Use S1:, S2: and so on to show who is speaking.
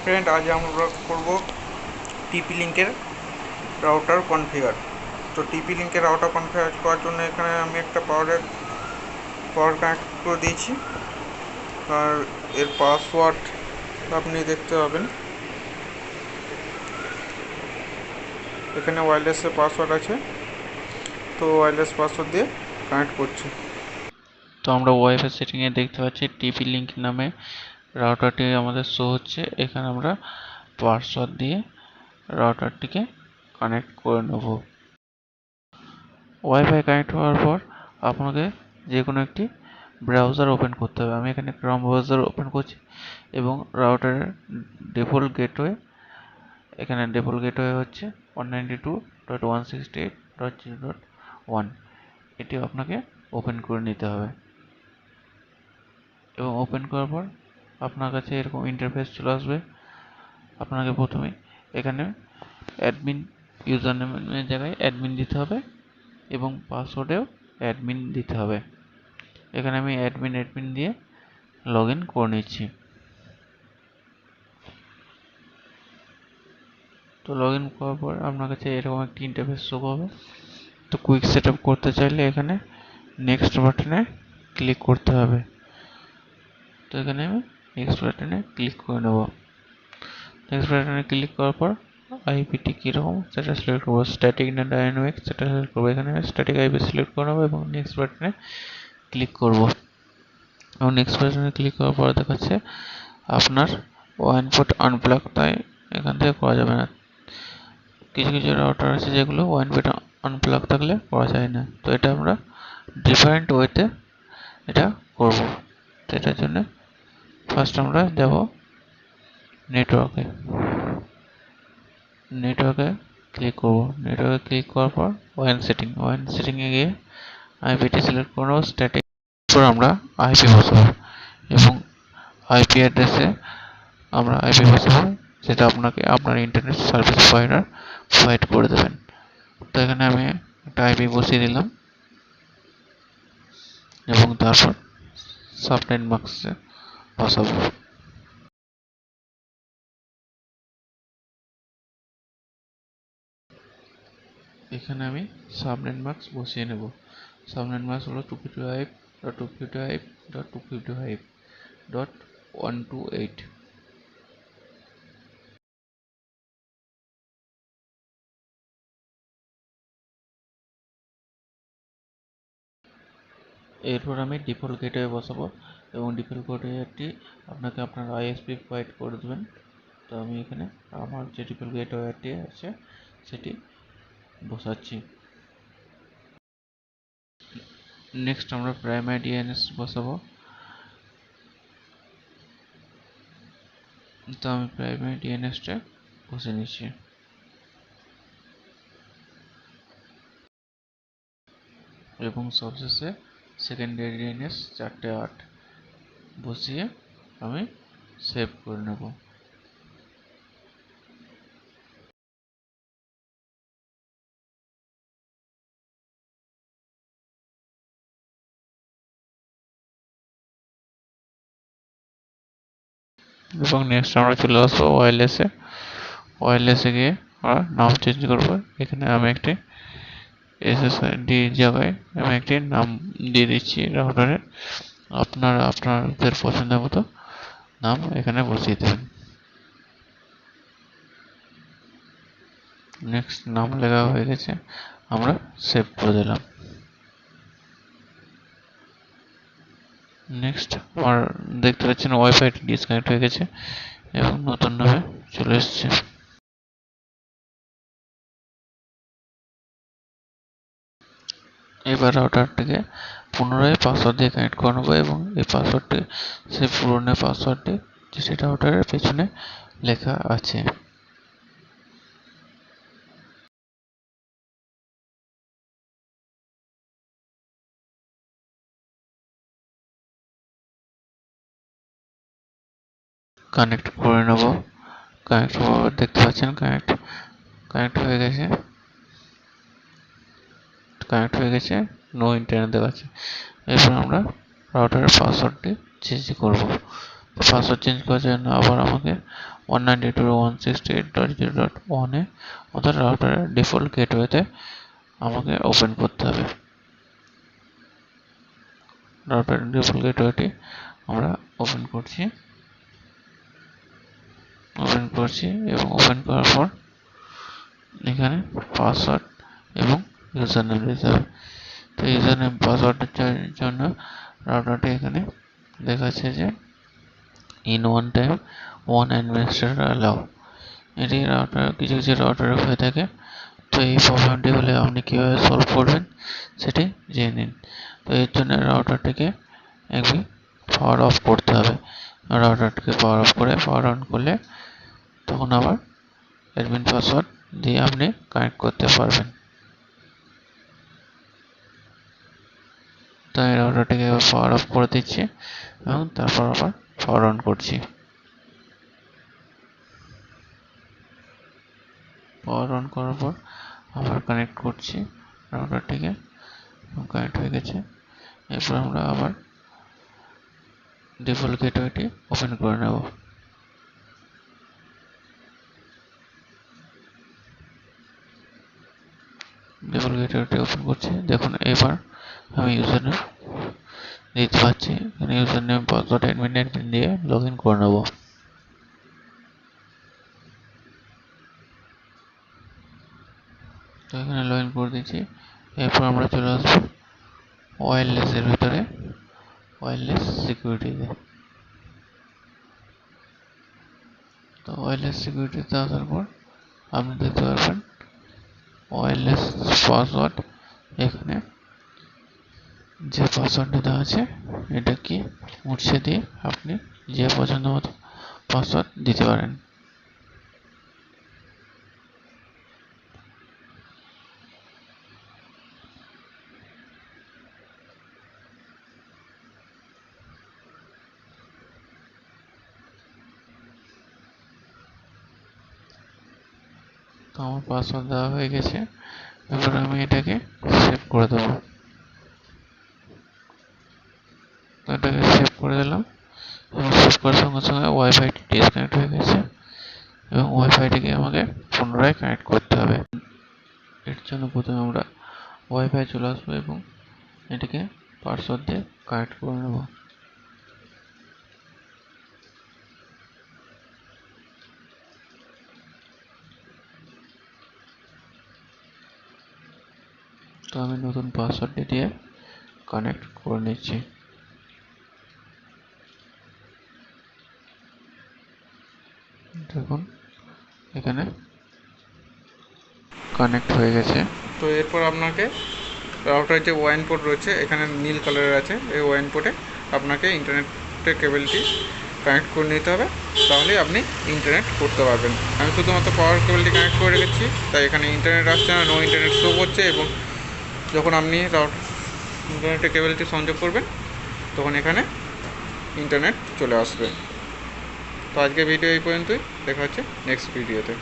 S1: Friend, আজ আমরা করব টিপি লিঙ্কের রাউটার কনফিগার। তো টিপি লিঙ্কের রাউটার কনফিগার করার জন্য এখানে আমি একটা পাওয়ার কানেক্ট করে দিয়েছি, আর এর পাসওয়ার্ড আপনি দেখতে পাবেন। এখানে ওয়্যারলেসের পাসওয়ার্ড আছে, তো ওয়্যারলেস পাসওয়ার্ড দিয়ে কানেক্ট করছি।
S2: তো আমরা ওয়াইফাই সেটিংয়ে দেখতে পাচ্ছি টিপি লিঙ্ক নামে রাউটারটি আমাদের শো হচ্ছে। এখানে আমরা পাসওয়ার্ড দিয়ে রাউটারটিকে কানেক্ট করে নেব। ওয়াইফাই কানেক্ট হওয়ার পর আপনাকে যে কোনো একটি ব্রাউজার ওপেন করতে হবে। আমি এখানে ক্রোম ব্রাউজার ওপেন করছি এবং রাউটারের ডিফল্ট গেটওয়ে, এখানে ডিফল্ট গেটওয়ে হচ্ছে 192.168.0.1। এটি আপনাকে ওপেন করে নিতে হবে এবং ওপেন করার পর আপনার কাছে এরকম ইন্টারফেস চলে আসবে। আপনাকে প্রথমে এখানে অ্যাডমিন ইউজার নেমের জায়গায় অ্যাডমিন দিতে হবে এবং পাসওয়ার্ডেও অ্যাডমিন দিতে হবে। এখানে আমি অ্যাডমিন দিয়ে লগ ইন করে নিচ্ছি। তো লগ ইন করার পর আপনার কাছে এরকম একটি ইন্টারফেস শো হবে। তো কুইক সেট আপ করতে চাইলে এখানে নেক্সট বাটনে ক্লিক করতে হবে। তো এখানে আমি নেক্সট বাটনে ক্লিক করে নেব। নেক্সট বাটনে ক্লিক করার পর আইপিটি কীরকম সেটা সিলেক্ট করবো, স্ট্যাটিক না ডাইনামিক সেটা সিলেক্ট করবো। এখানে স্ট্যাটিক আইপি সিলেক্ট করে নেবো এবং নেক্সট বাটনে ক্লিক করবো। এবং নেক্সট বাটনে ক্লিক করার পর দেখাচ্ছে আপনার ওয়ান পোর্ট আনপ্লাগ, তাই এখান থেকে করা যাবে না। কিছু কিছু রাউটার আছে যেগুলো ওয়ান পোর্ট আনপ্লাগ থাকলে করা যায় না। তো এটা আমরা ডিফারেন্ট ওয়েতে এটা করব। তো এটার জন্য ফার্স্ট আমরা যাব নেটওয়ার্কে ক্লিক করব। নেটওয়ার্কে ক্লিক করার পর ওয়ান সেটিংয়ে গিয়ে আইপিটি সিলেক্ট করে নেব, স্ট্যাটিক। পর আমরা আইপি বসাবো এবং আইপি অ্যাড্রেসে আমরা আইপি বসাবো যেটা আপনাকে আপনার ইন্টারনেট সার্ভিস প্রোভাইডার প্রোভাইড করে দেবেন। তো এখানে আমি একটা আইপি বসিয়ে দিলাম এবং তারপর সাবনেট মাস্কে বসাবো। এখানে আমি সাবনেট মাস্ক বসিয়ে নেব। সাবনেট মাস্ক হলো 255.255.255.128। এরপর আমি ডিফল্ট গেটওয়ে বসাবো এবং ডিফল্ট গেটওয়েটি আপনাকে আপনার আইএসপি প্রোভাইড করে দেবেন। তো আমি এখানে আমার যে ডিফল্ট গেটওয়েটি আছে সেটি বসাচ্ছি। নেক্সট আমরা প্রাইমারি ডিএনএস বসাবো। তো আমি প্রাইমারি ডিএনএসটা বসে নিচ্ছি এবং সবশেষে সেকেন্ডারি ডিএনএস 408 বসিয়ে আমি সেভ করে নেব। এবং নেক্সট আমরা চলে আসবো ওয়্যারলেসে গিয়ে আমরা নাম চেঞ্জ করবো। এখানে আমি একটি এসএসআইডি জায়গায় আমি একটি নাম দিয়ে দিচ্ছি রাউটারের। আপনাদের পছন্দের মতো নাম এখানে বসিয়ে দেবেন। নেক্সট নাম লেখা হয়ে গেছে, আমরা সেভ করে দিলাম। নেক্সট আমার দেখতে পাচ্ছেন ওয়াইফাই ডিসকানেক্ট হয়ে গেছে এবং নতুন নামে চলে এসছে। এবার রাউটারটিকে পুনরায় পাসওয়ার্ড দিয়ে কানেক্ট করে নেবো এবং এই পাসওয়ার্ডটি সেই পুরনো পাসওয়ার্ডটি যেটা রাউটারের পেছনে লেখা আছে। কানেক্ট করে নেব। কানেক্ট দেখতে পাচ্ছেন কানেক্ট হয়ে গেছে। নো ইন্টারনেট দেখাচ্ছে। এরপর আমরা রাউটারের পাসওয়ার্ডটি চেঞ্জ করব। পাসওয়ার্ড চেঞ্জ করার জন্য আবার আমাকে 192.168.0.1 অর্থাৎ রাউটারের ডিফল্ট গেটওয়েতে আমাকে ওপেন করতে হবে। রাউটারের ডিফল্ট গেটওয়েটি আমরা ওপেন করছি এবং ওপেন করার পর এখানে পাসওয়ার্ড এবং ইউজার নেম দিতে হবে। তো ইউজার নেম পাসওয়ার্ডের জন্য রাউটারটি এখানে দেখাচ্ছে যে in one time one administrator allow। এটি রাউটার কিছু রাউটারে হয়ে থাকে। তো এই প্রবলেমটি হলে আপনি কীভাবে সলভ করবেন সেটি জেনে নিন। তো এর জন্য রাউটারটিকে একবার পাওয়ার অফ করতে হবে। রাউটারটিকে পাওয়ার অফ করে পাওয়ার অন করলে তখন আবার অ্যাডমিন পাসওয়ার্ড দিয়ে আপনি কানেক্ট করতে পারবেন। তো এই রাউটারটিকে এবার পাওয়ার অফ করে দিচ্ছি এবং তারপর আবার পাওয়ার অন করছি। পাওয়ার অন করার পর আবার কানেক্ট করছি রাউটারটিকে, কানেক্ট হয়ে গেছে। এরপর আমরা আবার ডিফল্ট গেটওয়েটি ওপেন করে নেব। ডিফল্ট গেটওয়েটি ওপেন করছি। দেখুন এবার আমি ইউজার নেম দিতে পারছি। এখানে ইউজার নেম পাসওয়ার্ড অ্যাডমিন দিয়ে লগ ইন করে নেব। তো এখানে লগ ইন করে দিচ্ছি। এরপর আমরা চলে আসবো ওয়্যারলেসের ভিতরে, ওয়্যারলেস সিকিউরিটিতে। তো ওয়্যারলেস সিকিউরিটিতে আসার পর আপনি দেখতে পারবেন ওয়্যারলেস পাসওয়ার্ড। এখানে যে পাসওয়ার্ডটা দেওয়া আছে এটা কি মুছে দিয়ে আপনি যে পছন্দ মতো পাসওয়ার্ড দিতে পারেন। তো আমার পাসওয়ার্ড দেওয়া হয়ে গেছে। এবার আমি এটাকে সেভ করে দেবো। তো এটাকে সেভ করে দিলাম এবং সেভ করার সঙ্গে সঙ্গে ওয়াইফাইটি ডিসকানেক্ট হয়ে গেছে এবং ওয়াইফাইটিকে আমাকে পুনরায় কানেক্ট করতে হবে। এর জন্য প্রথমে আমরা ওয়াইফাই চলে আসবো এবং এটাকে পাসওয়ার্ড দিয়ে কানেক্ট করে নেব। তো আমি নতুন পাসওয়ার্ডটি দিয়ে কানেক্ট করে নিচ্ছি। দেখুন এখানে কানেক্ট হয়ে গেছে।
S1: তো এরপর আপনাকে রাউটারের যে ওয়াইন পোর্ট রয়েছে এখানে নীল কালারের আছে, এই ওয়াইন পোর্টে আপনাকে ইন্টারনেটের কেবলটি কানেক্ট করে নিতে হবে, তাহলেই আপনি ইন্টারনেট করতে পারবেন। আমি শুধুমাত্র পাওয়ার কেবলটি কানেক্ট করে রেখেছি, তাই এখানে ইন্টারনেট আসছে না, নো ইন্টারনেট শো করছে। এবং যখন আপনি ইন্টারনেটের কেবলটি সংযোগ করবেন তখন এখানে ইন্টারনেট চলে আসবে। তো আজকে ভিডিও এই পর্যন্তই, দেখা হচ্ছে নেক্সট ভিডিওতে।